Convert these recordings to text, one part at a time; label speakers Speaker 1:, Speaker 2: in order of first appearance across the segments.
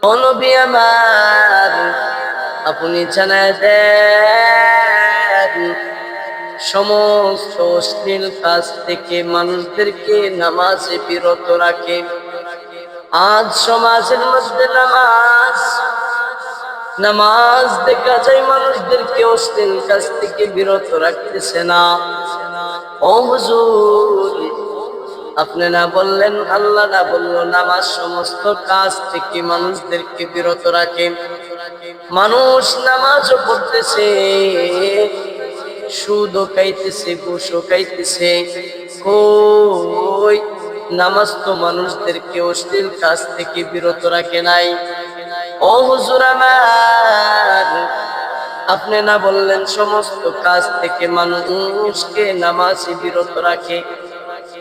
Speaker 1: ও নবী আমার, আপনি জানায় দেন সমস্ত অশ্লীল কাজ থেকে মানুষদেরকে নামাজে বিরত রাখে। আজ সমাজের মধ্যে নামাজ দেখা যায় মানুষদেরকে অশ্লীল কাজ থেকে বিরত রাখতেছে না। ও হুজুর, আপনি না বললেন, আল্লাহ না বললো নামাজ সমস্ত কাজ থেকে মানুষদেরকে বিরত রাখে। মানুষ নামাজও পড়তেছে, সুদও খাইতেছে, ঘুষও খাইতেছে, কই নামাজ তো মানুষদেরকে অশ্লীল কাজ থেকে বিরত রাখে নাই। ও হুজুর আমার, আপনি না বললেন সমস্ত কাজ থেকে মানুষকে নামাজে বিরত রাখে।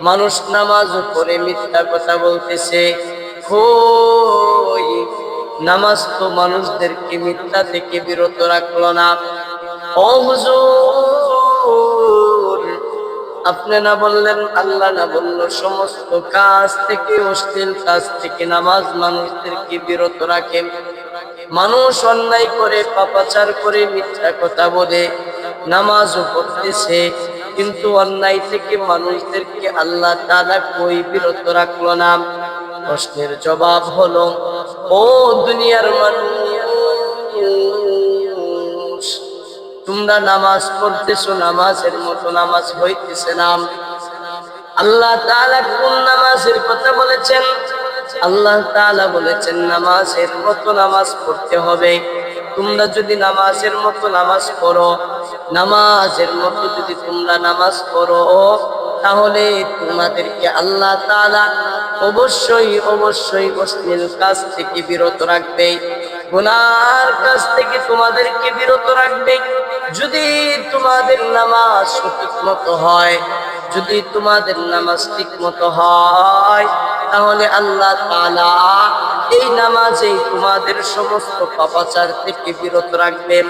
Speaker 1: মানুষ নামাজও পড়ে মিথ্যা কথা বলতেছে, কই নামাজ তো মানুষদেরকে মিথ্যা থেকে বিরত রাখলো না। ও হুজুর, আপনি না বললেন, আল্লাহ না বললো সমস্ত কাজ থেকে, অশ্লীল কাজ থেকে নামাজ মানুষদেরকে বিরত রাখে। মানুষ অন্যায় করে, পাপাচার করে, মিথ্যা কথা বলে নামাজও পড়তেছে, কিন্তু অন্যায় থেকে মানুষদেরকে আল্লাহ তাআলা কই বিরত রাখলো না? প্রশ্নের জবাব হলো, ও দুনিয়ার মানুষ, তোমরা নামাজ পড়তেছো, নামাজের মতো নামাজ হইতেছে না। আল্লাহ তাআলা কোন নামাজের কথা বলেছেন? আল্লাহ তাআলা বলেছেন নামাজের মতো নামাজ পড়তে হবে। তোমরা যদি নামাজের মতো নামাজ পড়ো, নামাজের মতো যদি তোমরা নামাজ পড়ো, তাহলে তোমাদেরকে আল্লাহ তাআলা অবশ্যই অবশ্যই অশ্লীল কাজ থেকে বিরত রাখবে, গুনার কাজ থেকে তোমাদেরকে বিরত রাখবে। যদি তোমাদের নামাজ সঠিক মতো হয়, যদি তোমাদের নামাজ ঠিক মতো হয়, তাহলে আল্লাহ তাআলা এই নামাজেই তোমাদের সমস্ত পাপাচার থেকে বিরত রাখবেন।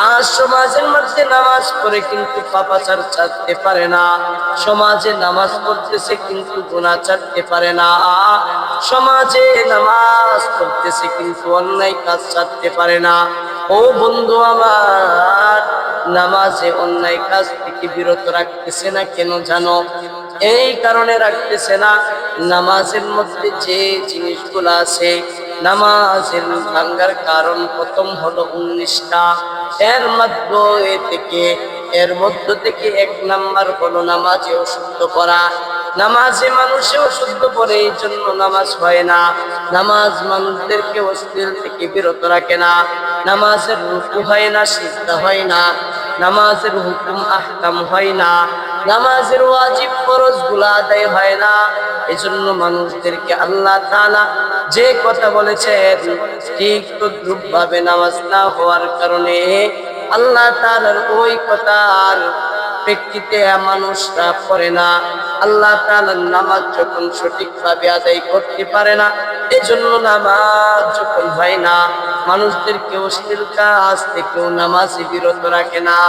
Speaker 1: আজ সমাজের মধ্যে নামাজ পড়ে কিন্তু পাপাচার ছাড়তে পারে না, সমাজে নামাজ পড়তেছে কিন্তু গুনাহ ছাড়তে পারে না, সমাজে নামাজ পড়তেছে কিন্তু অন্যায় কাজ ছাড়তে পারে না। ও বন্ধু আমার, নামাজে অন্যায় কাজ থেকে বিরত রাখতেছে না কেন জানো? এই কারণে রাখতেছে না, নামাজের মধ্যে যে জিনিসগুলো আছে, নামাজের ভাঙ্গার কারণ প্রথম হলো 19টা। এর মধ্য থেকে 1 নাম্বার হলো নামাজে অশুদ্ধ করা। নামাজে মানুষে অশুদ্ধ করে, এই জন্য নামাজ হয় না। নামাজ মানুষদেরকে অশ্লীল থেকে বিরত রাখে না। নামাজের রুকু হয় না, সিজদা হয় না, নামাজের হুকুম আহকাম হয় না, নামাজের ওয়াজিব ফরজ গুলা আদায় হয় না। এজন্য মানুষদেরকে আল্লাহ তাআলা যে কথা বলেছেন, ঠিক তদ্রূপ ভাবে নামাজ না হওয়ার কারণে আল্লাহ তাআলার ওই কথার প্রেক্ষিতে মানুষরা পড়ে না। আল্লাহ তাআলার নামাজ যখন সঠিকভাবে আদায় করতে পারে না, এজন্য নামাজ যখন হয় না, মানুষদেরকে অশ্লীল কাজ থেকেও নামাজে বিরত রাখে না।